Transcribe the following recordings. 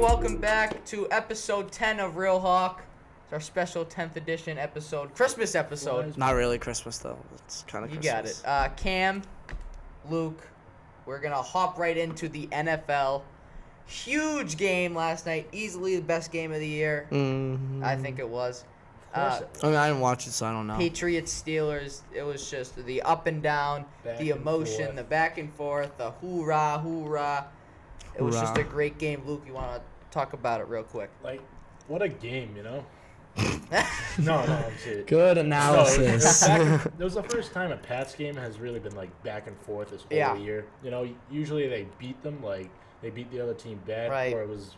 welcome back to episode 10 of Real Hawk. It's our special 10th edition episode, Christmas episode. Not really Christmas, though. It's kind of Christmas. You got it. Cam, Luke, we're going to hop right into the NFL. Huge game last night. Easily the best game of the year. Mm-hmm. I think it was. I mean, I didn't watch it, so I don't know. Patriots, Steelers, it was just the up and down, the emotion, the back and forth, the hoorah, hoorah. It was just a great game. Luke, you want to talk about it real quick? Like, what a game, you know? No, I'm serious. Good analysis. It was the first time a Pats game has really been, like, back and forth this whole year. You know, usually they beat them, like, they beat the other team bad, right. or it was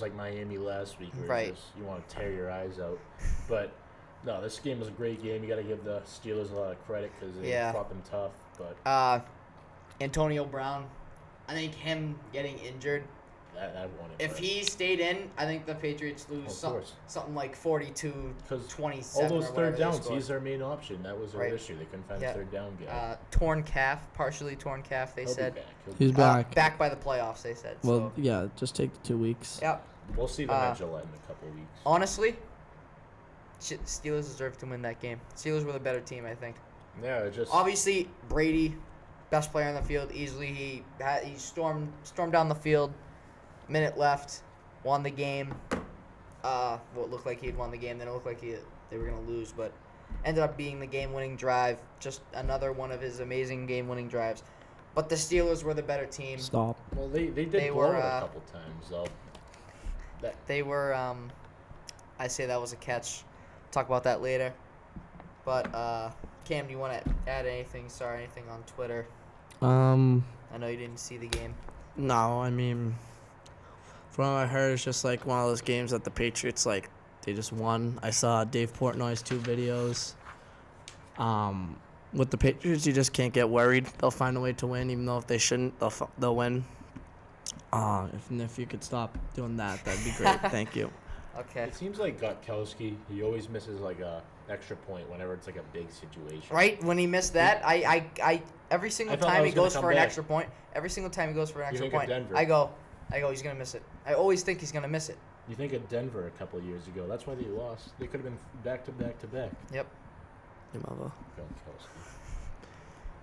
like Miami last week, where you want to tear your eyes out. But no, this game was a great game. You got to give the Steelers a lot of credit because they fought them tough. But Antonio Brown, I think him getting injured. That won it. If he stayed in, I think the Patriots lose something like 42-27. All those third downs, he's their main option. That was their issue. They couldn't find a third down guy. Partially torn calf, they said. Be back. He's back. Back by the playoffs, they said. Well, yeah, just take the 2 weeks. Yep. We'll see them at Gillette in a couple of weeks. Honestly, Steelers deserved to win that game. Steelers were the better team, I think. Yeah, just obviously Brady, best player on the field. Easily, he stormed down the field. Minute left, won the game. What looked like he had won the game, then it looked like they were gonna lose, but ended up being the game-winning drive. Just another one of his amazing game-winning drives. But the Steelers were the better team. Stop. Well, they did blow it a couple times though. They were. I say that was a catch. Talk about that later. But Cam, do you want to add anything? Sorry, anything on Twitter? I know you didn't see the game. No, I mean, from what I heard, it's just like one of those games that the Patriots, like, they just won. I saw Dave Portnoy's 2 videos. With the Patriots, you just can't get worried. They'll find a way to win, even though if they shouldn't, they'll win. If you could stop doing that, that'd be great. Thank you. Okay. It seems like Gutkowski, he always misses like a extra point whenever it's like a big situation. Right? When he missed that, I every single time he goes for an extra point, I go, he's going to miss it. I always think he's going to miss it. You think of Denver a couple of years ago. That's why they lost. They could have been back to back to back. Yep. Your mother.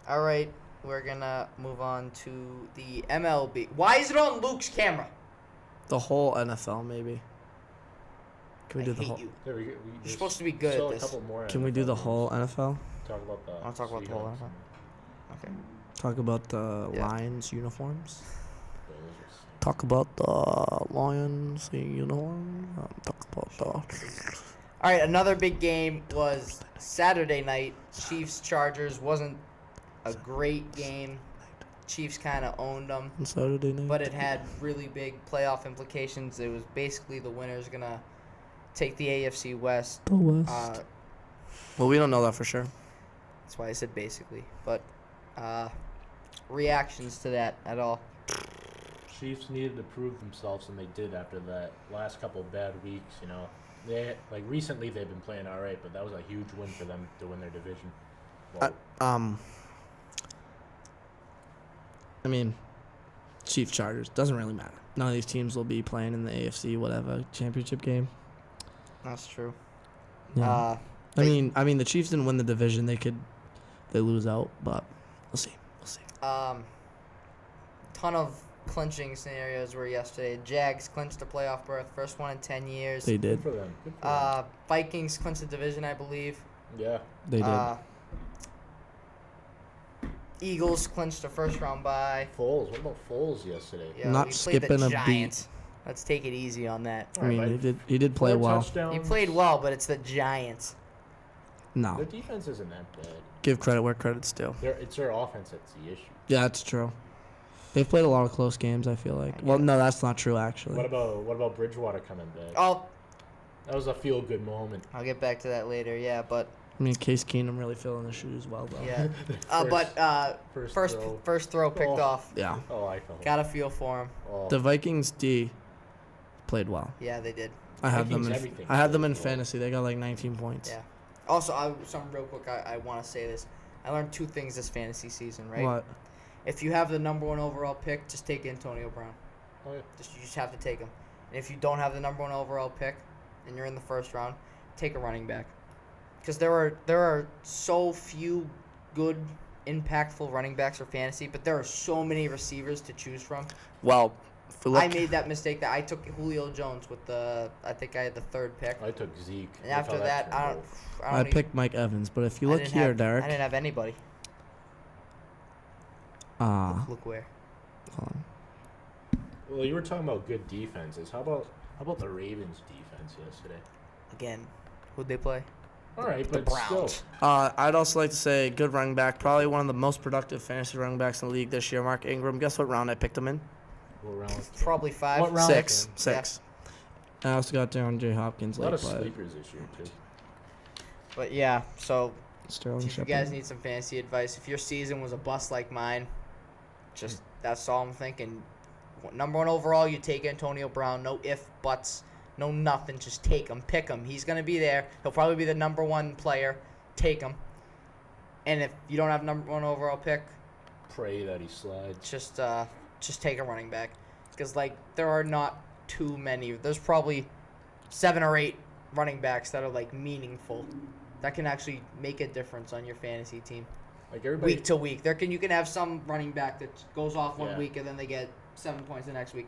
All right. We're going to move on to the MLB. Why is it on Luke's camera? The whole NFL, maybe. Can we do the whole? You're supposed to be good at this. Can we do the whole NFL? Talk about the. I'll talk about the whole NFL. Okay. Talk about the Lions uniforms. Talk about the Lions uniform. Talk about the. All right, another big game was Saturday night. Chiefs-Chargers wasn't a great game. Chiefs kind of owned them. On Saturday night. But it had really big playoff implications. It was basically the winner's going to take the AFC West. The West. Well, we don't know that for sure. That's why I said basically. But reactions to that at all? Chiefs needed to prove themselves, and they did after that last couple of bad weeks. You know, recently they've been playing all right, but that was a huge win for them to win their division. I mean, Chiefs Chargers doesn't really matter. None of these teams will be playing in the AFC whatever championship game. That's true. Yeah. I mean, the Chiefs didn't win the division. They lose out, but we'll see. Ton of clinching scenarios were yesterday. Jags clinched a playoff berth, first one in 10 years. They did. Good for them. Vikings clinched the division, I believe. Yeah. They did. Eagles clinched a first-round bye. Foles. What about Foles yesterday? Yeah, not skipping a beat. Let's take it easy on that. I mean, he did play well. Touchdowns. He played well, but it's the Giants. No. Their defense isn't that bad. Give credit where credit's due. It's their offense that's the issue. Yeah, that's true. They've played a lot of close games, I feel like. Well, no, that's not true, actually. What about Bridgewater coming back? That was a feel-good moment. I'll get back to that later, yeah, but... I mean, Case Keenum really filling the shoes well, though. Yeah. First throw picked off. Yeah. Oh, I felt. Got a feel for him. Oh. The Vikings D played well. Yeah, they did. I had them in fantasy. They got like 19 points. Yeah. Also, something real quick. I want to say this. I learned 2 things this fantasy season, right? What? If you have the number 1 overall pick, just take Antonio Brown. Oh, yeah. You just have to take him. And if you don't have the number 1 overall pick and you're in the first round, take a running back. Because there are so few good, impactful running backs for fantasy, but there are so many receivers to choose from. Well, I made that mistake that I took Julio Jones with I think I had the 3rd pick. I took Zeke. And after that, I picked Mike Evans. But if you look here, Derek. I didn't have anybody. Look where. Hold on. Well, you were talking about good defenses. How about the Ravens' defense yesterday? Again, who'd they play? All right, the but Browns. still. I'd also like to say good running back. Probably one of the most productive fantasy running backs in the league this year, Mark Ingram. Guess what round I picked him in? What round? Probably 5. What round? 6. 6. And I also got down J. Hopkins. A lot of sleepers this year, too. But yeah, so Sterling if you guys need some fantasy advice, if your season was a bust like mine, just that's all I'm thinking. Number 1 overall, you take Antonio Brown. No ifs, buts, no nothing. Just take him. Pick him. He's going to be there. He'll probably be the number 1 player. Take him. And if you don't have number 1 overall pick, pray that he slides. Just take a running back. Because, there are not too many. There's probably 7 or 8 running backs that are, meaningful. That can actually make a difference on your fantasy team. Week to week. You can have some running back that goes off one week and then they get 7 points the next week.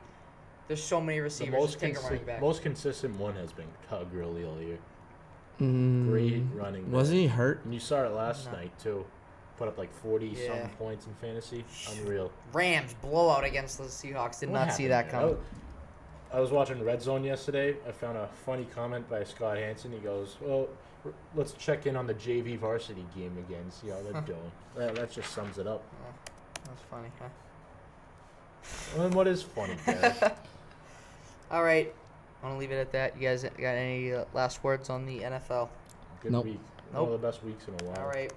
There's so many receivers. Just take a running back. Most consistent one has been Todd Gurley all year. Mm, Great running back. Wasn't he hurt? And you saw it last night, too. Put up 40-something points in fantasy. Unreal. Rams blowout against the Seahawks. Did not see that coming. I was watching Red Zone yesterday. I found a funny comment by Scott Hansen. He goes, well, let's check in on the JV varsity game again, see how they're doing. That just sums it up. That's funny, huh? Well, then what is funny, Gary? All right. I want to leave it at that. You guys got any last words on the NFL? Good week. One of the best weeks in a while. All right.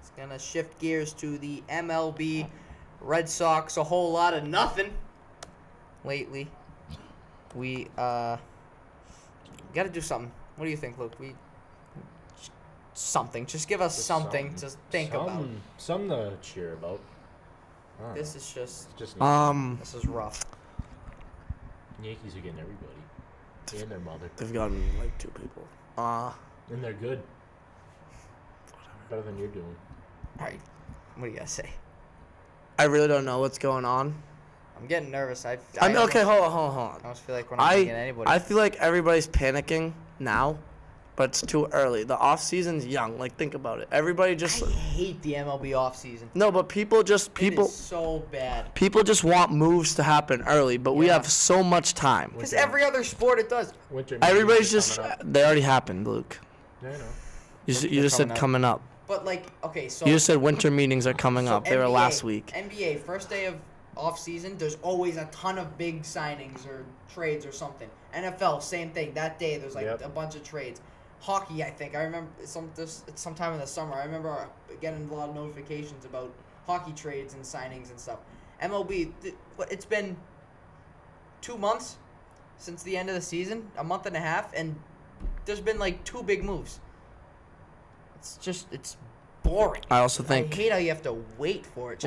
It's going to shift gears to the MLB. Red Sox, a whole lot of nothing lately. We got to do something. What do you think, Luke? Something. Just give us something to think about. Something to cheer about. This is just this is rough. Yankees are getting everybody. And their mother. They've gotten 2 people. And they're good. Better than you're doing. All right. What do you guys say? I really don't know what's going on. I'm getting nervous. Okay, hold on. I almost feel like we're not getting anybody. I feel like everybody's panicking now, but it's too early. The off season's young. Think about it. Everybody just. I hate the MLB off season. No, but people. It is so bad. People just want moves to happen early, but we have so much time. Because every other sport it does. Everybody's just. They already happened, Luke. Yeah, I know. You just said coming up. But okay, so. You just said winter meetings are coming up. They were last week. NBA first day of off season. There's always a ton of big signings or trades or something. NFL same thing. That day there's a bunch of trades. Hockey, I think. I remember sometime in the summer. I remember getting a lot of notifications about hockey trades and signings and stuff. MLB, it's been 2 months since the end of the season, a month and a half, and there's been 2 big moves. It's boring. I also think. I hate how you have to wait for it.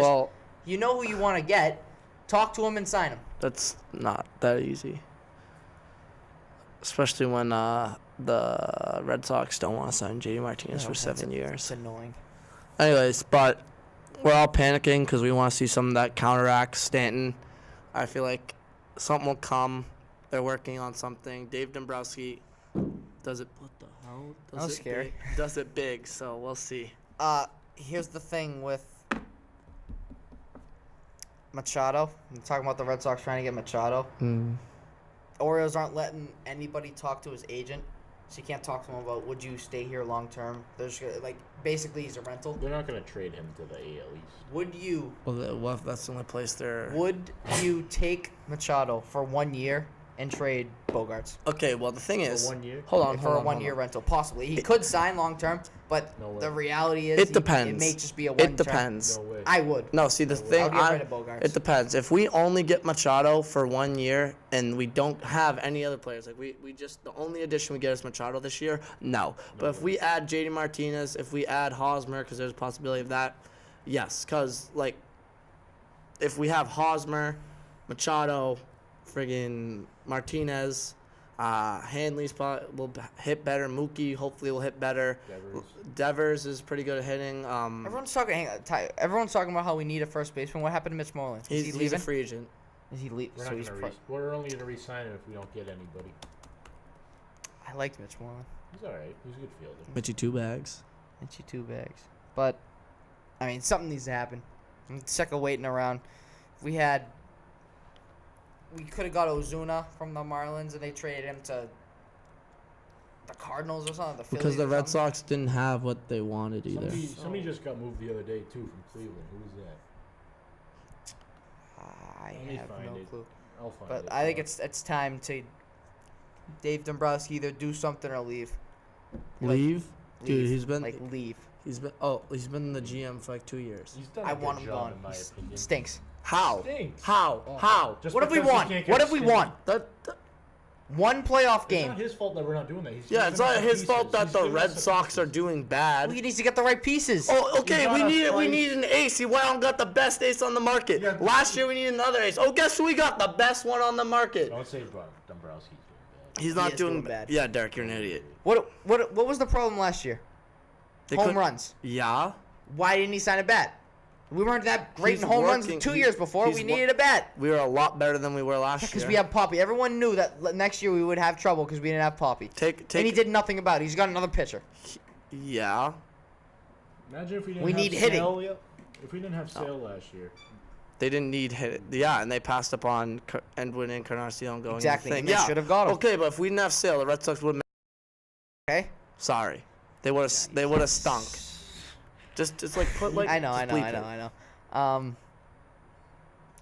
You know who you want to get, talk to him and sign him. That's not that easy. Especially when the Red Sox don't want to sign JD Martinez for 7 years. It's annoying. Anyways, but we're all panicking because we want to see something that counteracts Stanton. I feel like something will come. They're working on something. Dave Dombrowski does it. What the hell? That was scary. Does it big, so we'll see. Here's the thing with Machado. I'm talking about the Red Sox trying to get Machado. Orioles aren't letting anybody talk to his agent, so you can't talk to him about would you stay here long term. There's basically he's a rental. They're not gonna trade him to the AL East. Would you? Well, that's the only place they're. Would you take Machado for 1 year and trade Bogarts? Okay, well the thing is, for 1 year. Hold on, for a 1 year rental, possibly. He could sign long term, but the reality is it depends. It may just be a 1 term. It depends. No way. I would. No, see the thing. I'll get rid of Bogarts. It depends. If we only get Machado for 1 year and we don't have any other players, we just the only addition we get is Machado this year. No, but if we add JD Martinez, if we add Hosmer, because there's a possibility of that, yes. Because if we have Hosmer, Machado, friggin' Martinez. Hanley's probably will hit better. Mookie hopefully will hit better. Devers is pretty good at hitting. Everyone's talking about how we need a first baseman. What happened to Mitch Moreland? Is he leaving? He's a free agent. Is he leaving? We're only going to re-sign him if we don't get anybody. I liked Mitch Moreland. He's all right. He's a good fielder. Mitchie 2 bags. Mitchie 2 bags. But, I mean, something needs to happen. I'm sick of waiting around. We could have got Ozuna from the Marlins, and they traded him to the Cardinals or something. Because the Red Sox didn't have what they wanted either. Somebody just got moved the other day, too, from Cleveland. Who was that? I have no clue. I'll find but it. I think it's time to Dave Dombrowski either do something or leave. Leave? Dude, leave. he's been leave. He's been the GM for like 2 years. He's done I a good want him job, gone. in my opinion. Stinks. How? Stinks. How? Oh. How? Just What have we because he won? can't get What have we stingy. won? One playoff game. It's not his fault that we're not doing that. Yeah, it's not his fault that the Red Sox are doing bad. He needs to get the right pieces. Oh, okay. He's not We need an ace. He went out and got the best ace on the market. Yeah. Last year we needed another ace. Oh, guess who we got? The best one on the market. Don't say Dombrowski's doing bad. He's not is doing doing bad. Yeah, Derek, you're an idiot. What was the problem last year? Home runs. Yeah. Why didn't he sign a bat? We weren't that great He's in home runs working. 2 years before. He's We needed a bat. We were a lot better than we were last year. Because we have Poppy. Everyone knew that next year we would have trouble because we didn't have Poppy. And he did nothing about it. He's got another pitcher. Yeah. Imagine if we didn't We have need hitting. Sale, if we didn't have Sale last year. They didn't need hit. Yeah, and they passed up on Edwin and Encarnacion going. Exactly. Thing. And they Yeah. should have got him. Okay, but if we didn't have Sale, the Red Sox would have. Okay. Sorry, they would have stunk. Just like put like. I know. I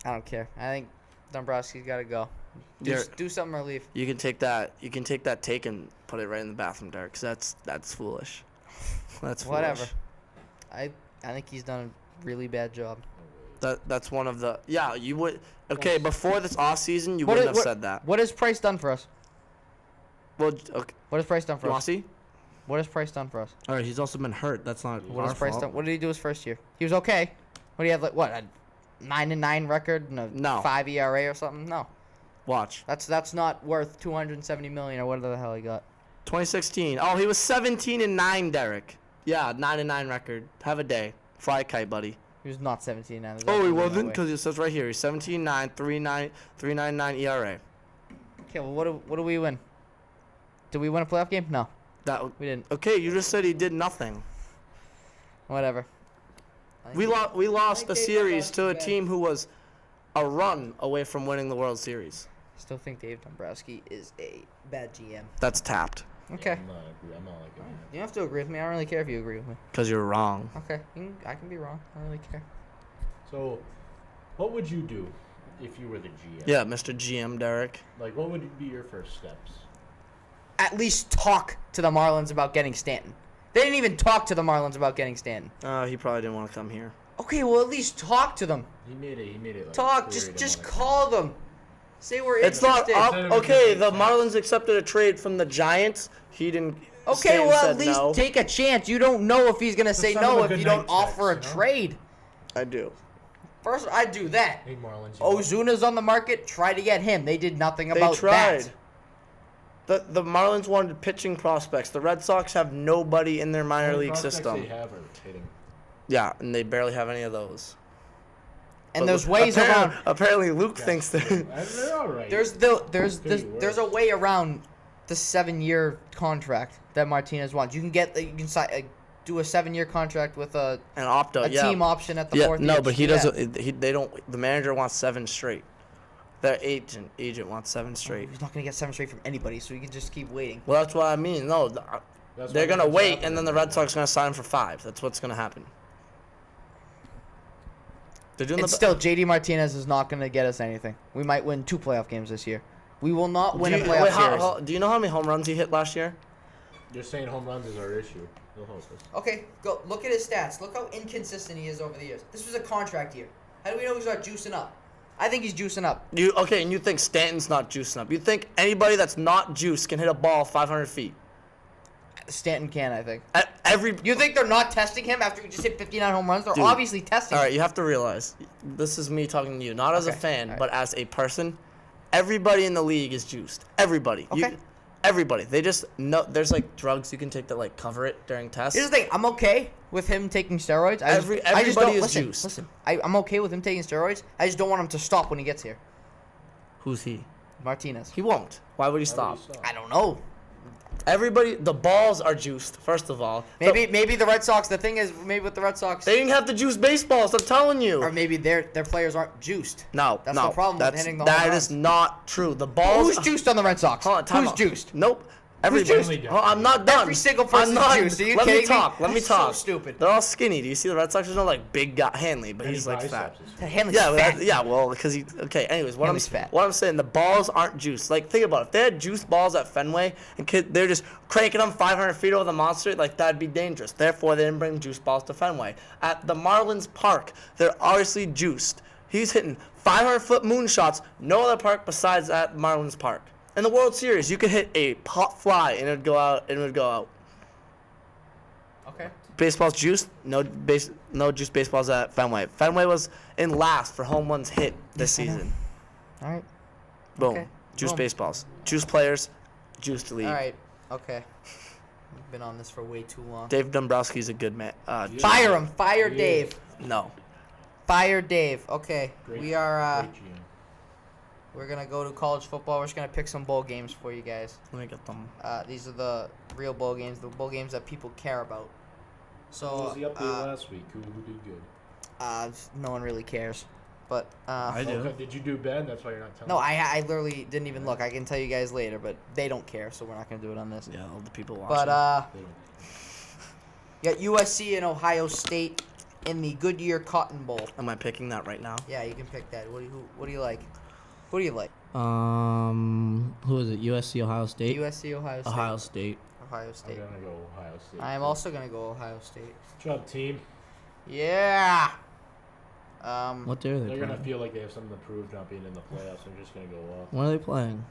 don't care. I think Dombrowski's got to go. Do something or leave. You can take that. You can take that take and put it right in the bathroom, Derek. 'Cause that's foolish. That's foolish. Whatever. I think he's done a really bad job. That's one of the. Yeah, you would. Okay, before this off season, you wouldn't have said that. What has Price done for us? Well, okay. What has Price done for us? Rossi? What has Price done for us? All right, he's also been hurt. That's not. What our has Price fault. done? What did he do his first year? He was okay. What do you have? Like what? A 9-9 record and a No. 5 ERA or something? No. Watch. That's not worth $270 million or whatever the hell he got. 2016. Oh, he was 17-9, Derek. Yeah, 9-9 record. Have a day. Fly a kite, buddy. He was not 17-9. Oh, he wasn't, because it says right here. He's 17-9, 3.99 ERA. Okay, well, what do we win? Did we win a playoff game? No, we didn't. Okay, you just said he did nothing. Whatever. We lost a series to a team who was a run away from winning the World Series. I still think Dave Dombrowski is a bad GM. That's tapped. Okay. I'm not like it. You don't have to agree with me. I don't really care if you agree with me. Because you're wrong. Okay. I can be wrong. I don't really care. So, what would you do if you were the GM? Yeah, Mr. GM, Derek. Like, what would be your first steps? At least talk to the Marlins about getting Stanton. They didn't even talk to the Marlins about getting Stanton. He probably didn't want to come here. Okay, well, at least talk to them. He made it. Like, Talk. Just call them. Say we're interested. It's not up. Okay, the Marlins accepted a trade from the Giants. He didn't. Okay, Stanton well, said at least no. take a chance. You don't know if he's going to say some no of a if good you don't night offer a text, you know? trade. I do. First, I'd do that. Hey, Marlins. Ozuna's on the market. Try to get him. They did nothing about They tried. that. The Marlins wanted pitching prospects. The Red Sox have nobody in their minor league system. They have are hitting. Yeah, and they barely have any of those. And But there's ways around. Apparently, Luke thinks that. They're all right. There's a way around the 7-year contract that Martinez wants. You can do a 7-year contract with a opt-out. team option at the fourth year. No, but he doesn't. They don't. The manager wants 7 straight. Their agent wants 7 straight. He's not gonna get 7 straight from anybody, so he can just keep waiting. Well, that's what I mean. No, they're gonna wait, and then the Red Sox are gonna sign him for 5. That's what's gonna happen. They're doing Still, JD Martinez is not gonna get us anything. We might win 2 playoff games this year. We will not win a playoff series. Do you know how many home runs he hit last year? You're saying home runs is our issue. They'll help us. Okay, go look at his stats. Look how inconsistent he is over the years. This was a contract year. How do we know he's not juicing up? I think he's juicing up. And you think Stanton's not juicing up? You think anybody that's not juiced can hit a ball 500 feet? Stanton can, I think. You think they're not testing him after he just hit 59 home runs? They're obviously testing him. All right, you have to realize, this is me talking to you, not as a fan, but as a person. Everybody in the league is juiced. Everybody. Okay. Everybody. They just know there's like drugs you can take that like cover it during tests. Here's the thing. I'm okay with him taking steroids. Everybody is listen, juiced. Listen, I'm okay with him taking steroids. I just don't want him to stop when he gets here. Who's he? Martinez. He won't. Why would he stop? I don't know. Everybody, the balls are juiced. First of all, maybe the Red Sox. The thing is, maybe with the Red Sox, they didn't have to juice baseballs. I'm telling you. Or maybe their players aren't juiced. No, that's the problem with hitting the home That runs. is not true. The balls. Who's juiced on the Red Sox? Who's juiced? Nope. Who's Everybody. juiced? Oh, I'm not done. Every single person's juiced. Are you Let kidding me talk. Let me That's talk. so stupid. They're all skinny. Do you see the Red Sox? There's no like big guy Hanley, but he's like fat. Hanley's fat. Yeah. Well, because he. Okay. Anyways, what fat. I'm saying, the balls aren't juiced. Like, think about it. If they had juiced balls at Fenway and they're just cranking them 500 feet over the monster, like that'd be dangerous. Therefore, they didn't bring juice balls to Fenway. At the Marlins Park, they're obviously juiced. He's hitting 500-foot moonshots. No other park besides at Marlins Park. In the World Series, you could hit a pop fly and it would go out. Okay. Baseball's juiced. No juice baseballs at Fenway. Fenway was in last for home runs hit this season. All right. Boom. Okay. Juice Boom. baseballs. Juice players. Juiced league. All right. Okay. We've been on this for way too long. Dave Dombrowski's a good man. Fire him. Fire Dave. No. Fire Dave. Okay. Great GM. We're going to go to college football. We're just going to pick some bowl games for you guys. Let me get them. These are the real bowl games, the bowl games that people care about. So, What was the update last week? Who did good? No one really cares. But I do. Okay, did you do bad? That's why you're not telling no, me. I literally didn't even look. I can tell you guys later, but they don't care, so we're not going to do it on this. Yeah, all the people watching. But They don't. you got USC and Ohio State in the Goodyear Cotton Bowl. Am I picking that right now? Yeah, you can pick that. What do you like? Who do you like? Who is it? USC, Ohio State? USC, Ohio State. Ohio State. Ohio I'm State. going to go Ohio State. I am also going to go Ohio State. Good job, team. Yeah. What day are they They're going to playing? feel like they have something to prove not being in the playoffs. They're just going to go off. When are they playing?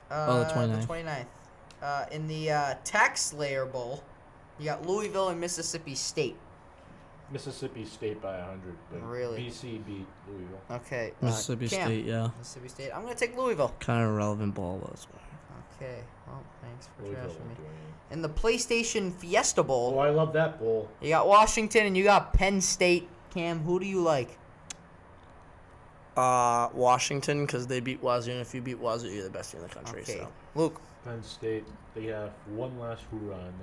The 29th. 29th. In the Tax Slayer Bowl, you got Louisville and Mississippi State. Mississippi State by 100. But Really? BC beat Louisville. Okay. Mississippi Cam. State, yeah. Mississippi State. I'm going to take Louisville. Kind of irrelevant ball was. Okay. Well, thanks for Louisville trashing me. won't do anything. In the PlayStation Fiesta Bowl, Oh, I love that bowl. you got Washington and you got Penn State. Cam, who do you like? Washington, because they beat Wazoo, and if you beat Wazoo, you're the best team in the country. Okay. So. Luke, Penn State, they have one last hoorah on them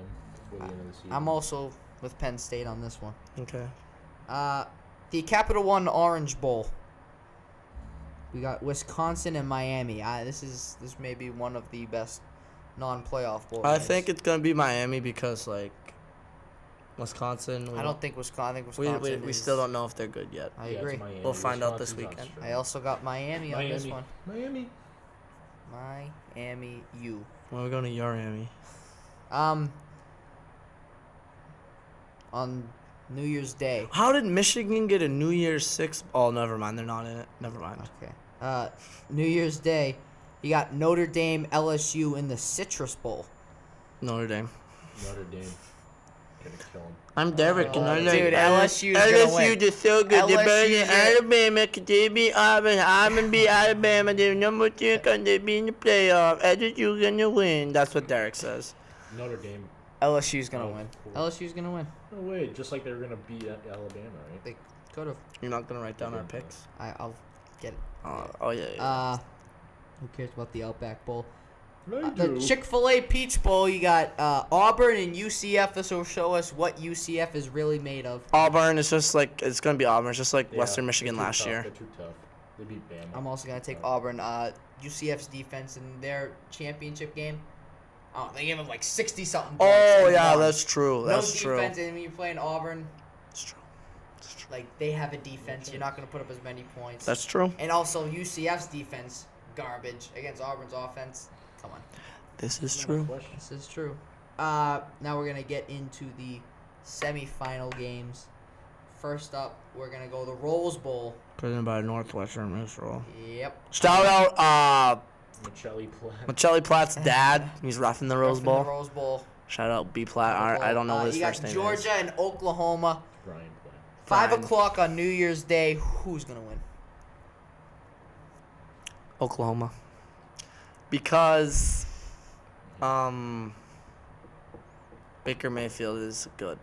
before the end of the season. I'm also with Penn State on this one. Okay. The Capital One Orange Bowl. We got Wisconsin and Miami. This may be one of the best non-playoff bowl I games. think it's gonna be Miami because like Wisconsin. I don't think Wisconsin. I think Wisconsin. We still don't know if they're good yet. I Yeah, agree. it's Miami. We'll find out this Wisconsin's not weekend. strong. I also got Miami on this one. Miami. Miami U. When we're going to Miami. On New Year's Day. How did Michigan get a New Year's 6? Oh, never mind. They're not in it. Never mind. Okay. New Year's Day, you got Notre Dame LSU in the Citrus Bowl. Notre Dame. Notre Dame. Gonna kill them. I'm Derek, and I like Dude, LSU's gonna LSU win. just so good. They're better than LSU's gonna- Alabama because they beat Auburn. Auburn beat Alabama. They're number 2 because they beat in the playoff. LSU's gonna win. That's what Derek says. Notre Dame. LSU's gonna Oh, win. cool. LSU's gonna win. No way. Just like they were gonna beat Alabama, right? They could have. You're not gonna write down our picks. I'll get it. Oh yeah. Who cares about the Outback Bowl? I The do. Chick-fil-A Peach Bowl, you got Auburn and UCF. This will show us what UCF is really made of. Auburn is just like it's gonna be Auburn. It's just like Yeah, Western Michigan they're too last tough. year. They're too tough. They beat Bama. I'm also going to take Auburn. UCF's defense in their championship game. Oh, they gave them like 60-something points. Oh and yeah, won. that's true. That's no true. defense, and when you're playing Auburn, That's true. That's true. like, they have a defense. You're not going to put up as many points. That's true. And also, UCF's defense, garbage against Auburn's offense. Come on. This is Not a true. question. This is true. Now we're going to get into the semifinal games. First up, we're going to go the Rose Bowl. Presented by Northwestern Mutual. Yep. Shout out Michelli Platt. Machelli Platt's dad. He's roughing the Rose Roughing Bowl. The Rose Bowl. Shout out B Platt. I don't know what his you first got name Georgia is. and Oklahoma. Brian Platt. 5 Fine. o'clock on New Year's Day. Who's going to win? Oklahoma. Because Baker Mayfield is good.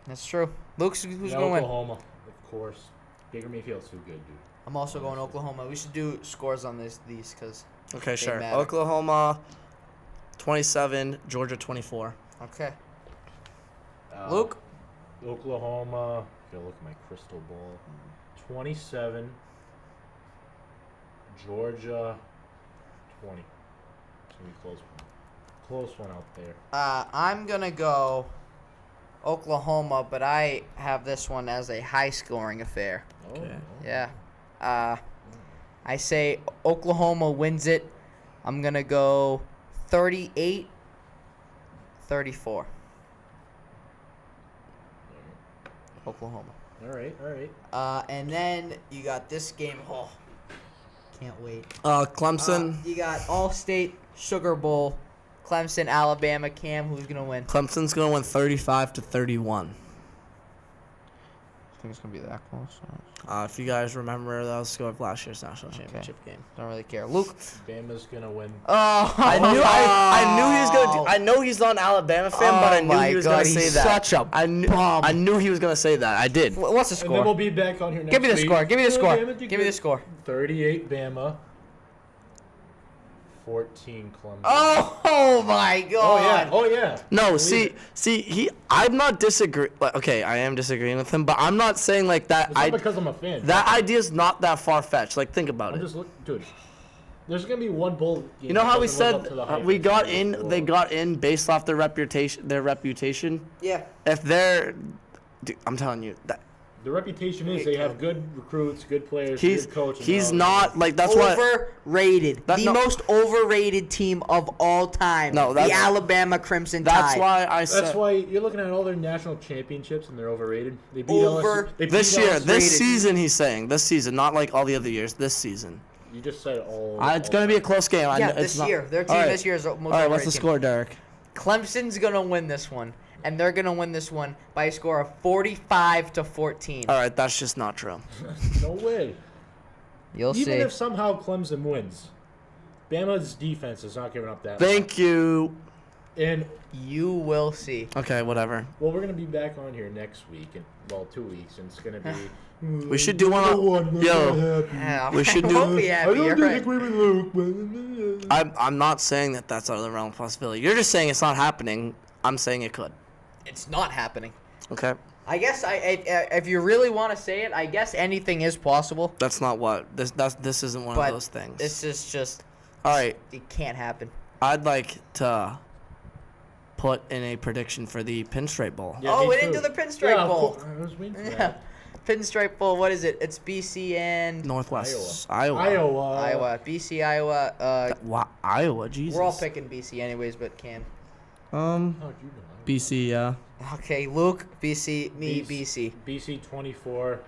That's true. Luke's who's Yeah, going to win? Oklahoma, of course. Baker Mayfield's too good, dude. I'm also going Oklahoma. We should do scores on these because Okay, sure. matter. Oklahoma 27, Georgia 24. Okay. Luke? Oklahoma. Gotta look at my crystal ball. 27. Georgia 20. It's gonna be close one. Close one out there. I'm going to go Oklahoma, but I have this one as a high-scoring affair. Okay. Yeah. I say Oklahoma wins it. I'm going to go 38-34. Oklahoma. All right. And then you got this game. Oh, can't wait. Clemson. You got All-State Sugar Bowl. Clemson, Alabama. Cam, who's going to win? Clemson's going to win 35-31. I think it's going to be that close. If you guys remember, that was the score of last year's national championship game. Don't really care. Luke. Bama's gonna win. Oh, I knew he was gonna. I know he's not an Alabama fan, but I knew he was gonna say that. Such a I knew he was gonna say that. I did. What's the And then we'll score? be back on here next Give me the week. score. Give me the score. Bama, Give me the score. 38 Bama. 14 Clemson. Oh my God. Oh yeah. No, Believe see, it. I'm not disagreeing. Okay, I am disagreeing with him, but I'm not saying like that. It's not because I'm a fan. That idea is not that far fetched. Like, think about I'm it. just dude. There's gonna be one bowl game. You know how that we doesn't live said up to the hype we it's got gonna in? be They for. got in based off their reputation. Yeah. If they're, dude, I'm telling you that The reputation is they have good recruits, good players, he's good coach. and he's all not that. like that's what. Overrated. That- The no. most overrated team of all time. No, the that's- Alabama Crimson That's Tide. why I said. That's why you're looking at all their national championships and they're overrated. They beat Over- LSU. They beat This year, LSU. this season, he's saying this season, not like all the other years. This season, You just said all. it's gonna be a close game. I Yeah, know, this year. Their team All right. this year is the most All right, what's overrated the team. score, Derek? Clemson's going to win this one, and they're going to win this one by a score of 45-14. All right, that's just not true. No way. You'll Even see. if somehow Clemson wins, Bama's defense is not giving up that. Thank you. And You will see. Okay, whatever. well, we're gonna be back on here next week, and 2 weeks, and it's gonna be. We should do one on. Yo, Yeah, We should I do- won't be I happy. don't You're right. disagree with Luke. I'm not saying that that's out of the realm of possibility. You're just saying it's not happening. I'm saying it could. It's not happening. Okay, I guess if you really want to say it, I guess anything is possible. that's not what this isn't one But of those things. this is just All right, it can't happen. I'd like to put in a prediction for the Pinstripe Bowl. Yeah, Oh, me we didn't too. do the Pinstripe Yeah, Bowl. I was waiting for Yeah, that. Pinstripe Bowl. What is it? It's BC and Northwest Iowa. Iowa. BC, Iowa. Iowa, Jesus. We're all picking BC anyways, but Cam. How'd you know? BC, yeah. Okay, Luke, BC, me, BC. BC 24,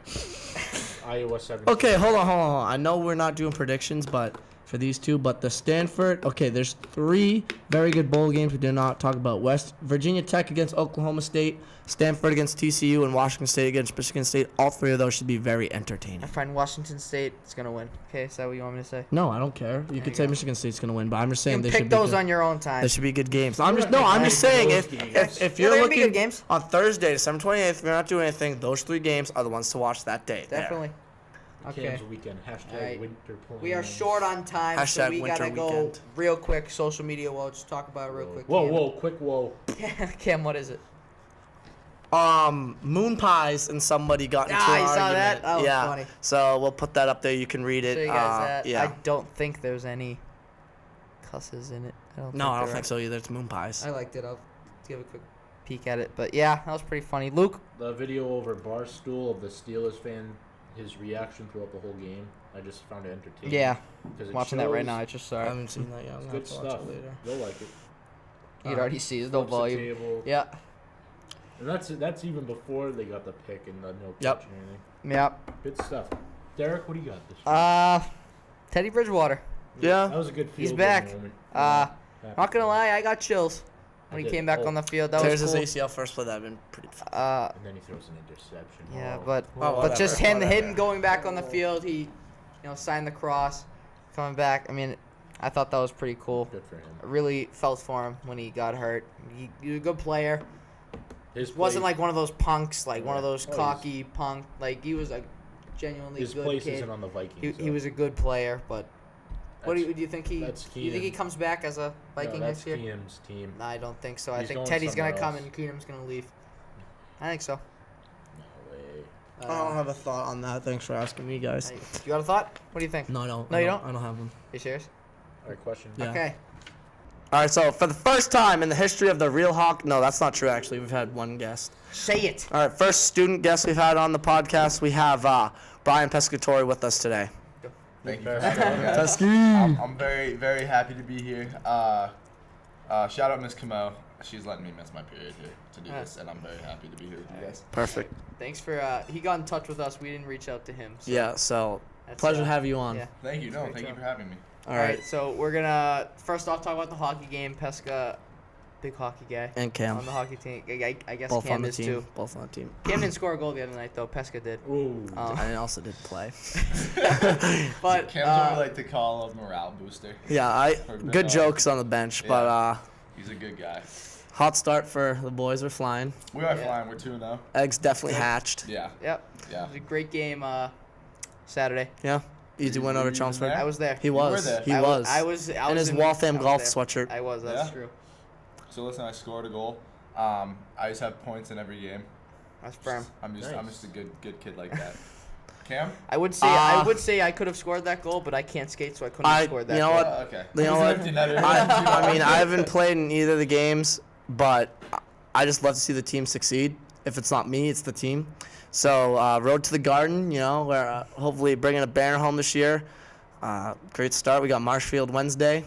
Iowa 17. Okay, hold on. I know we're not doing predictions, but for these two, but the Stanford. Okay, there's 3 very good bowl games we did not talk about. West Virginia Tech against Oklahoma State, Stanford against TCU, and Washington State against Michigan State. All 3 of those should be very entertaining. I find Washington State is gonna win. Okay, is that what you want me to say? No, I don't care. You could say go. Michigan State's gonna win, but I'm just You saying can they should pick be those good. on your own time. They should be good games. We're I'm gonna pick just saying those if games. you're they're gonna be looking good games. on Thursday, December 28th, if you're not doing anything, those 3 games are the ones to watch that day. There. Definitely. Okay. Cam's weekend. Hashtag Alright. winter plans. We are short on time, so Hashtag we winter gotta go weekend. real quick. Social media. We'll just talk about it real quick. Whoa, quick whoa. Cam, what is it? Moon pies and somebody got into an you saw argument. that? That was yeah. funny. So we'll put that up there. You can read it. Show you guys that. Yeah. I don't think there's any cusses in it. No, I don't there think are. so either. It's moon pies. I liked it. I'll give a quick peek at it. But yeah, that was pretty funny. Luke, The video over Barstool of the Steelers fan, his reaction throughout the whole game, I just found it entertaining. yeah, 'Cause it watching that right shows- now. I just saw I it. haven't seen that yet. I'm It's gonna good have to watch stuff. it later. You'll like it. You can already see there's no Flips the volume. table. Yeah, And that's even before they got the pick and the no Yep. catch and anything. yeah. Good stuff. Derek, what do you got this week? Teddy Bridgewater. Yeah. That was a good He's feel-good back. moment. Not Happy. gonna lie, I got chills when I he did. came back Oh. on the field. That Tears was his cool. ACL first play. That'd been pretty. And then he throws an interception. Yeah, Oh. but whatever, but just him whatever. going back on the field. He, signed the cross, coming back. I mean, I thought that was pretty cool. Good for him. I really felt for him when he got hurt. He was a good player. His wasn't like one of those punks, like one of Yeah. those cocky punk. Like he was a genuinely his good place kid. isn't on the Vikings. He was a good player, but what do you think he? that's Do you think he Keenum. comes back as a Viking that's next year? Keenum's team. No, I don't think so. I He's think going Teddy's gonna somewhere come else. and Keenum's gonna leave. I think so. No way. I don't have a thought on that. Thanks for asking me, guys. You got a thought? What do you think? No, I don't. No, you don't? I don't have one. You serious? All right, question. Yeah. Okay. All right, so for the first time in the history of the Real Hawk, no, that's not true, actually. We've had one guest. Say it. All right, first student guest we've had on the podcast, we have Brian Pescatore with us today. Thank you. Pescatore. I'm very, very happy to be here. Shout out Miss Camo. She's letting me miss my period here to do this, and I'm very happy to be here with you guys. Perfect. Thanks for he got in touch with us. We didn't reach out to him. So Yeah, so that's, pleasure to have you on. Yeah. Thank you. No, Great thank you job. for having me. All All right, right. So we're gonna first off talk about the hockey game. Pesca, big hockey guy and Cam. on the hockey team. I guess Both Cam on the is team. too. Both on the team. Cam didn't score a goal the other night though. Pesca did. Ooh. I also did play. But Cam's what we like to call a morale booster. Yeah, good dog. jokes on the bench, but He's a good guy. hot start for the boys. We're flying. We are Yeah. flying. We're 2-0. Eggs definitely hatched. Yeah. yep, Yeah. it was a great game. Saturday. Yeah, easy win over Were you Chelmsford. there? I was there. He was. there. He I was. I was. In his in- Waltham I was golf there. sweatshirt. I was. That's Yeah? true. So listen, I scored a goal. I just have points in every game. That's firm. I'm Nice. just a good kid like that. Cam? I would say I could have scored that goal, but I can't skate, so I couldn't have scored that. you know goal. what? Okay. You know He's an what? empty netter. I mean, I haven't played in either of the games, but I just love to see the team succeed. If it's not me, it's the team. So, road to the Garden, you know, we're hopefully bringing a banner home this year. Great start. We got Marshfield Wednesday.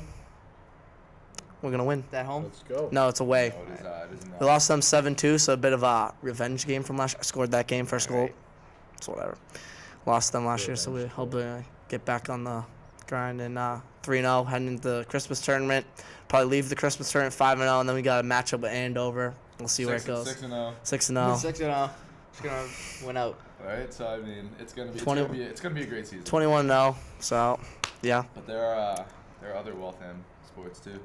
We're gonna win. That home. Let's go. No, it's away. No, it is not. We lost them 7-2, so a bit of a revenge game from last year. I scored that game, first goal. Right. It's whatever. Lost them last year, so we hope to get back on the grind and 3-0 heading into the Christmas tournament. Probably leave the Christmas tournament 5-0, and then we got a matchup with Andover. We'll see where it goes. 6-0. 6-0. 6-0. Just gonna win out. All right, so I mean, it's gonna be 20 it's gonna be a great season. 21-0. So, yeah. But there are other Waltham sports too,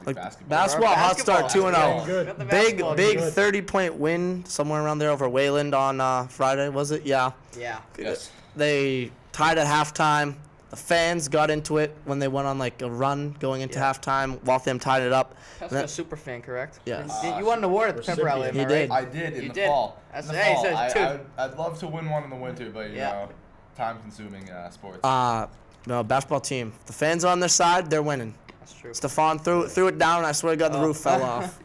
Like basketball. basketball, hot start, Basketball. 2-0. Good. Got the Big basketball big game. 30-point win somewhere around there over Wayland on Friday, was it? Yeah. Yeah. Yes. They tied at halftime. The fans got into it when they went on like a run going into Yeah. halftime. Waltham tied it up. That's That- a super fan, correct? Yes. You won an award at the Pepper Alley, Recipient. am I He right? did. I did in You the did. fall. That's in the hey, fall. so two. I'd love to win one in the winter, but you Yeah. know, time-consuming sports. No, basketball team. The fans are on their side. They're winning. That's true. Stephon threw it down. And I swear to God, the Oh. roof fell off.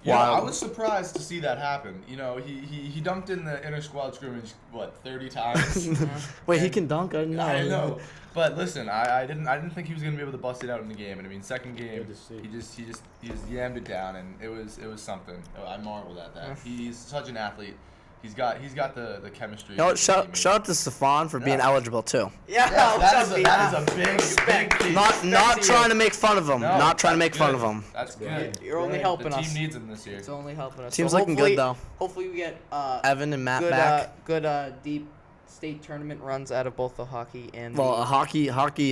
Yeah, I Wild. was surprised to see that happen. You know, he dunked in the inter squad scrimmage 30 times. Wait, he And- can dunk? I didn't know. I know, but listen, I didn't think he was gonna be able to bust it out in the game. And I mean, second game, Good to see. he just yammed it down, and it was something. I marveled at that. He's such an athlete. He's got the chemistry. You know what? with the Shout out to Stephon for being Yeah. eligible too. Yeah, Yeah, that is Chelsea. a big piece. Not to trying you. to make fun of him. No, Not trying to make that's fun good. of him. That's Yeah. good. You're only The helping team us. needs him this year. It's only helping us. Team's So looking hopefully- good though. Hopefully we get Evan and Matt good back. good deep state tournament runs out of both the hockey and Well, the a hockey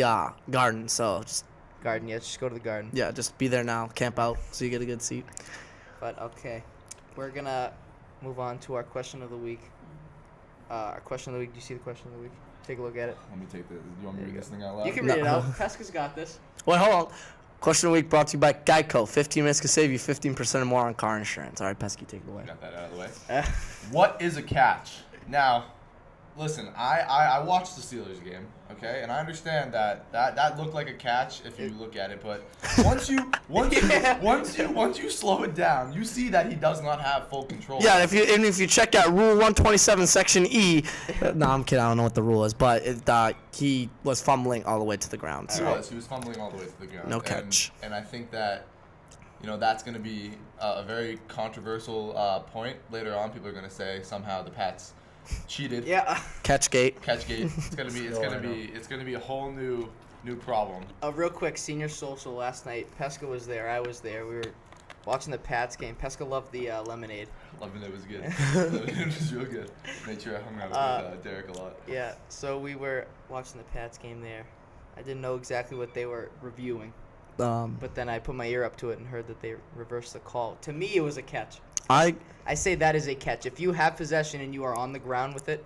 garden. So just garden. Yeah, just go to the garden. yeah, just be there now. Camp out so you get a good seat. But okay, we're gonna move on to our question of the week. Our question of the week. Do you see the question of the week? Take a look at it. Let me take this. You want me to read this thing out loud? You can No. read it out. Pesca's got this. Wait, hold on. Question of the week brought to you by Geico. 15 minutes can save you 15% or more on car insurance. All right, Pesky, take it away. Got that out of the way. What is a catch? Now, listen, I watched the Steelers game, okay, and I understand that looked like a catch if you look at it, but once you slow it down, you see that he does not have full control. Yeah, if you check out Rule 127, Section E, no, I'm kidding. I don't know what the rule is, but he was fumbling all the way to the ground. He So. was fumbling all the way to the ground. No And- catch. And I think that, that's going to be a very controversial point later on. People are going to say somehow the Pats cheated. Yeah. Catchgate. Catchgate. It's gonna be a whole new problem. Real quick, senior social last night. Pesca was there. I was there. We were watching the Pats game. Pesca loved the lemonade. Loving it was good. It was real good. Made sure I hung out with Derek a lot. Yeah. So we were watching the Pats game there, I didn't know exactly what they were reviewing. Um, But then I put my ear up to it and heard that they reversed the call. To me, it was a catch. I say that is a catch. If you have possession and you are on the ground with it,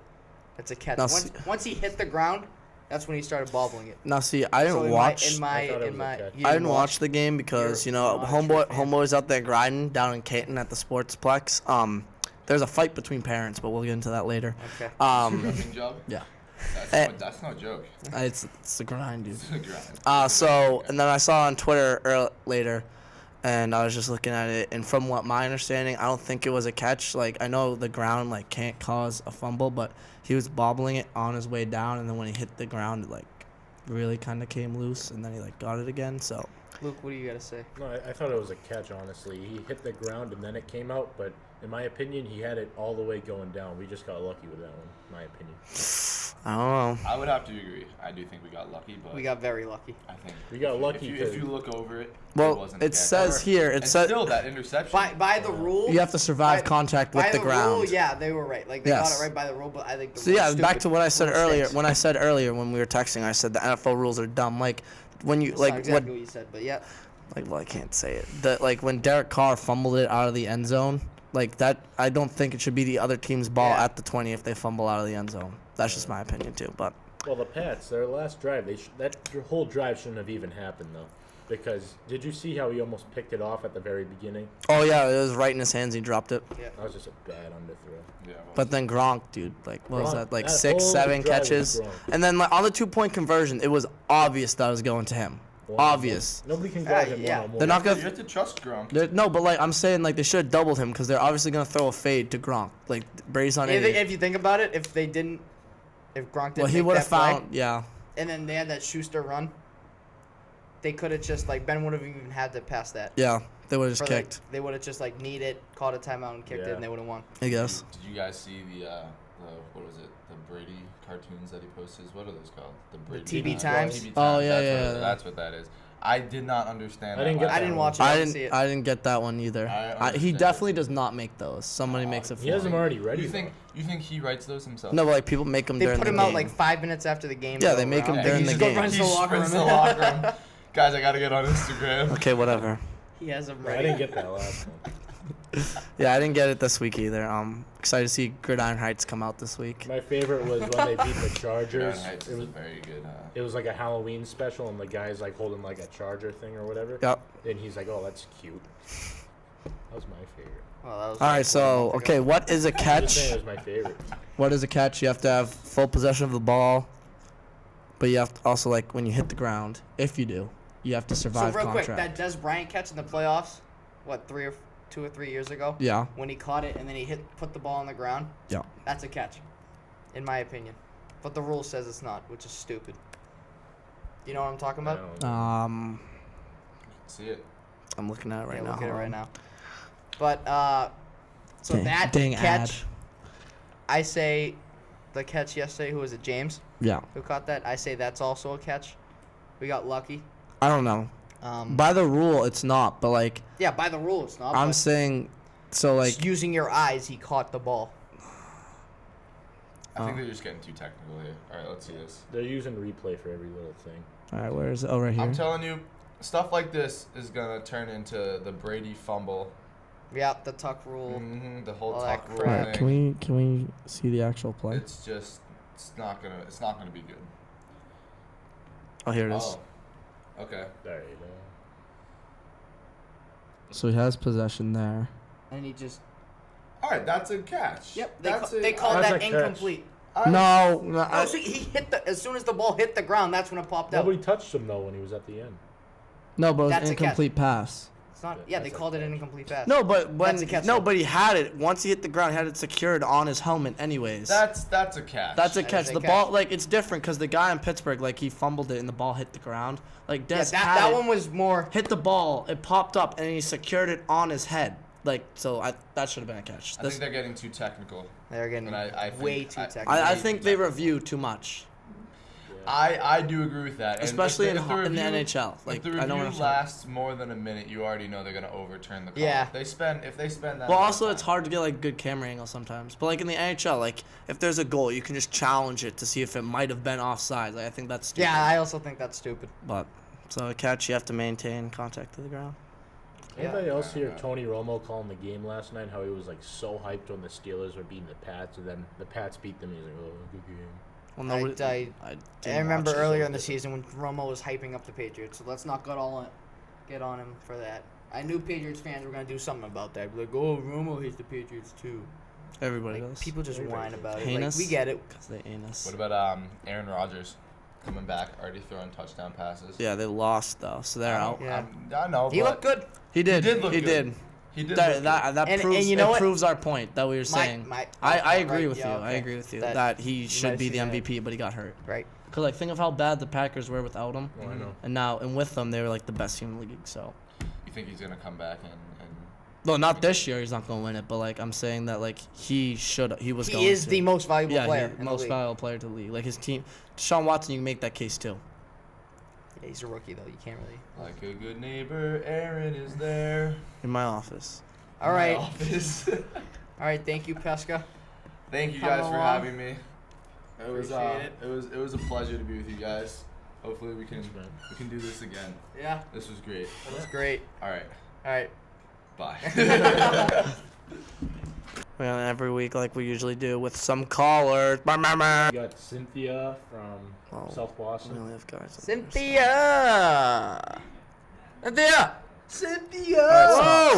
that's a catch. Now, Once he hit the ground, that's when he started bobbling it. now see. I didn't So watch. I didn't watch the game because homeboys out there grinding down in Canton at the Sportsplex. There's a fight between parents, but we'll get into that later. Okay. Refing job? Yeah. That's no joke. It's a grind, dude. It's a grind. And then I saw on Twitter later, and I was just looking at it, and from what my understanding, I don't think it was a catch. Like, I know the ground like can't cause a fumble, but he was bobbling it on his way down, and then when he hit the ground, it like really kind of came loose, and then he like got it again. So, Luke, what do you gotta say? No, I thought it was a catch. Honestly, he hit the ground and then it came out, but in my opinion, he had it all the way going down. We just got lucky with that one. In my opinion. I don't know. I would have to agree. I do think we got lucky, but We got very lucky. I think We got lucky If you look over it, Well, it wasn't a it catch. says here. It And says still that interception. By the rule, you have to survive contact with by the ground. rule, yeah, they were right. Like they Yes. got it right by the rule, but I think the So rule's yeah, back stupid. to what I said Rule earlier. stinks. When I said earlier when we were texting, I said the NFL rules are dumb. Like when you That's like not exactly what you said, but yeah. well, I can't say it. Like when Derek Carr fumbled it out of the end zone, like that, I don't think it should be the other team's ball Yeah. at the 20 if they fumble out of the end zone. That's just my opinion too. But Well, the Pats, their last drive, that whole drive shouldn't have even happened though, because did you see how he almost picked it off at the very beginning? oh yeah, it was right in his hands. He dropped it. That was just a bad underthrow. Yeah, well, But then Gronk, dude, like what was Gronk, that? Like that 6, whole 7 drive was catches, Gronk. and then like on the 2-point conversion, it was obvious that was going to him. Obvious. Nobody can guard him yeah. one-on-one. They're not you gonna. have to trust Gronk. No, but like I'm saying, like they should have doubled him because they're obviously gonna throw a fade to Gronk. Like Brady's on If you think about it, if Gronk didn't well, he make would that have play, found. Yeah. and then they had that Schuster run, they could have just like Ben would have even had to pass that. Yeah, they would have just For, like, kicked. they would have just like kneed it, caught a timeout, and kicked it, Yeah. and they would have won. I guess. Did you guys see the what was it? The Brady cartoons that he posts? What are those called? The Brady TB Times? TB Times. Oh, yeah, That's what that is. I did not understand. I didn't get I didn't watch it. I didn't see it. I didn't get that one either. I He understand. definitely does not make those. Somebody makes it for He has him. them already ready. You think he writes those himself? No, but like people make them They during put the him game. out like 5 minutes after the game. Yeah, they make him during the game. Runs He to the locker sprints room. to the locker room. Guys, I gotta get on Instagram. Okay, whatever. He has them I ready. didn't get that last one. Yeah, I didn't get it this week either. Excited to see Gridiron Heights come out this week. My favorite was when they beat the Chargers. Heights is a very good. It was like a Halloween special, and the guy's like holding like a charger thing or whatever. Yep. And he's like, "Oh, that's cute." That was my favorite. Well, that was All right, like so 1 month ago. okay, what is a I'm just catch? saying it was my favorite. What is a catch? You have to have full possession of the ball, but you have to also like when you hit the ground. If you do, you have to So survive real quick, contract. that Des Bryant catch in the playoffs, what 2 or 3 years ago? Yeah. When he caught it and then he put the ball on the ground. Yeah. That's a catch, in my opinion. But the rule says it's not, which is stupid. You know what I'm talking I about? don't know. See it. I'm looking at it right yeah, now. look at it Hold right on. now. But so Dang- that dang catch, ad. I say, the catch yesterday. Who was it? James Yeah. who caught that. I say that's also a catch. We got lucky. I don't know. By the rule, it's not, but like Yeah, by the rule, it's not. I'm but saying, so like just using your eyes, he caught the ball. I think they're just getting too technical here. All right, let's see this. They're using replay for every little thing. all right, where is it? Oh, right here. I'm telling you, stuff like this is gonna turn into the Brady fumble. Yeah, the tuck rule. The whole All that tuck rule crap. Right, thing. can we see the actual play? It's not gonna be good. Oh, here it is. Oh, okay. All right. So he has possession there. And he just. All right, that's a catch. Yep. That's They called That's that a catch. incomplete. No, Oh, so he hit as soon as the ball hit the ground. That's when it popped out. Nobody touched him though when he was at the end. no, but it was That's an a catch. incomplete pass. It's not. Yeah, they That's a called it an catch. incomplete pass. No, but when That's a catch, no, though. but he had it once he hit the ground. He had it secured on his helmet, anyways. That's a catch. That's a That catch. is a The catch. ball, like it's different because the guy in Pittsburgh, like he fumbled it and the ball hit the ground. Like Des Yeah, had that it, one was more. hit the ball, it popped up, and he secured it on his head. Like so, that should have been a catch. I think they're getting too technical. They're getting And I think- way too I- technical. I way think too they technical. review too much. I do agree with that. And Especially if the in the review- NHL. Like, if the I know what review I'm lasts more than a minute, you already know they're gonna overturn the call. Yeah. If they spend that. Well, amount also of it's time- hard to get like good camera angles sometimes. But like in the NHL, like if there's a goal, you can just challenge it to see if it might have been offside. Like I think that's stupid. Yeah, I also think that's stupid. But so a catch, you have to maintain contact to the ground. Anybody else hear Tony Romo calling the game last night? How he was like so hyped when the Steelers were beating the Pats, and then the Pats beat them. He's like, "Oh, good game." Well, no, I didn't remember watch it. earlier in the season when Romo was hyping up the Patriots. So let's not get on him for that. I knew Patriots fans were gonna do something about that. Like, oh, Romo hates the Patriots too. Everybody Like, does. people just whine about it. Heinous. Like, we get it. Because they anus. What about Aaron Rodgers coming back, already throwing touchdown passes? Yeah, they lost though, so they're out. Yeah. I know. He but looked good. He did. He did look He good. did. He did. That look good. that And proves you know what? proves our point that we were saying. I agree right, with yeah, you. I okay. agree with you That- that he should might be the have seen MVP, but he got hurt. Right. Cause like think of how bad the Packers were without him, Oh, I know. and with them they were like the best team in the league. So, You think he's gonna come back and no, not this year. He's not gonna win it, but like I'm saying that like he was. He going is to. the most valuable yeah, player. he, in most the league. valuable player to the league. Like his team, Deshaun Watson, you can make that case too. Yeah, he's a rookie though. You can't really. like a good neighbor, Aaron is there. In my office. All right. My office. All right. Thank you, Pesca. Thank you Coming guys for along. having me. It was Appreciate it was a pleasure to be with you guys. Hopefully we can do this again. Yeah. This was great. That was great. All right. All right. Bye. Well, every week like we usually do with some callers. We got Cynthia from Oh, South We Boston. only have guys. Cynthia. Cynthia.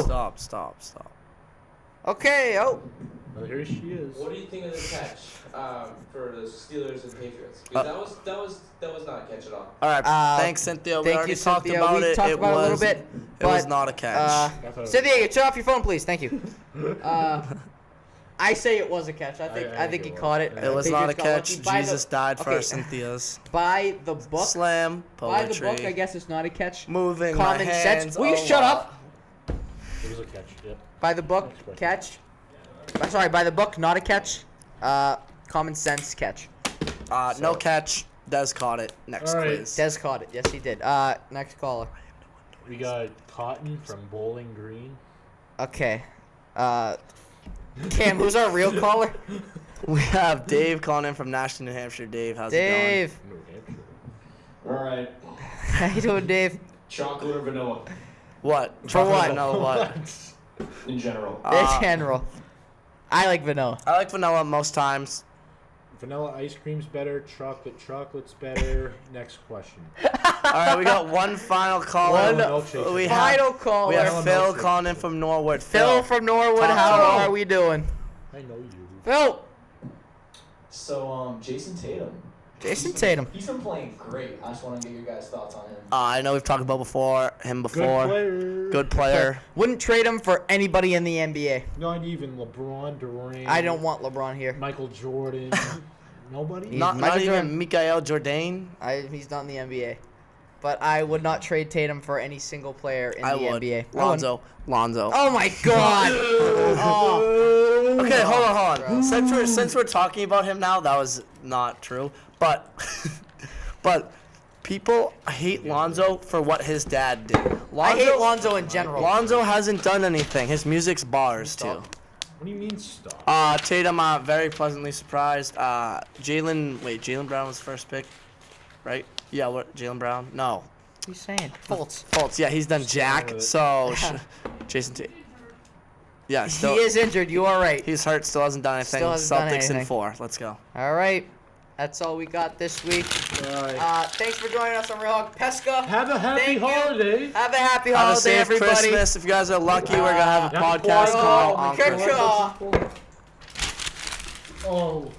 Alright, stop. Okay. Oh. Oh, here she is. What do you think of the catch for the Steelers and Patriots? Because that was not a catch at all. All right, Thanks, Cynthia. We thank already you, talked Cynthia. about We it. talked It about it a little was bit, It was but, not a catch. Cynthia, get off your phone, please. Thank you. I say it was a catch. I think he caught it. It was not a Patriots got catch. lucky. Jesus died for our okay, Cynthias. By the book. Slam By poetry. the book, I guess it's not a catch. Moving Common my sense. hands. Will you shut up? It was a catch. Yep. By the book, catch. Sorry, by the book, not a catch. Common sense catch. No catch. Des caught it. Next All right. quiz. Des caught it. Yes, he did. Next caller. We got Cotton from Bowling Green. Okay. Cam, who's our real caller? We have Dave calling in from Nashton, New Hampshire. Dave, how's Dave. New Hampshire. All right. How you doing, Dave? Chocolate or vanilla it going? What? For Chocolate what? Vanilla what? in general? In general. I like vanilla. I like vanilla most times. Vanilla ice cream's better. Chocolate's better. Next question. All right, we got one final caller. Milkshake. We Final have, caller. we have Vanilla Phil milkshake. calling in from Norwood. Phil from Norwood. Talk How to him. are we doing? I know you. Phil. So, Jason Tatum. Jason Tatum. He's been playing great. I just want to get your guys' thoughts on him. I know we've talked about him Good before. player. Good player. Wouldn't trade him for anybody in the NBA. Not even LeBron, Durant. I don't want LeBron here. Michael Jordan. Nobody. Not Michael even Jordan. Mikael Jordan. He's not in the NBA. But I would not trade Tatum for any single player in I the would. NBA. Lonzo. Oh my God. Oh. Okay, hold on. Since we're talking about him now, that was not true. But but people hate Lonzo for what his dad did. I hate Lonzo in general. Lonzo hasn't done anything. His music's bars too. What do you mean stop? Tatum, very pleasantly surprised. Jaylen Brown was first pick, right? Yeah, what? Jaylen Brown? No. What are you saying? Fultz. Fultz. Yeah, he's done jack. with it. So Jason Tatum. Yeah, still. He is injured. You are right. He's hurt. Still hasn't done anything. Still hasn't done Celtics in anything. 4. Let's go. All right. That's all we got this week. Thanks for joining us on Real Hawk Pesca. Have a happy Thank you. holiday. Have a happy Have a holiday, safe everybody. Christmas. If you guys are lucky, we're gonna have a Happy podcast Kwanzaa. tomorrow on Kershaw. Christmas. Oh.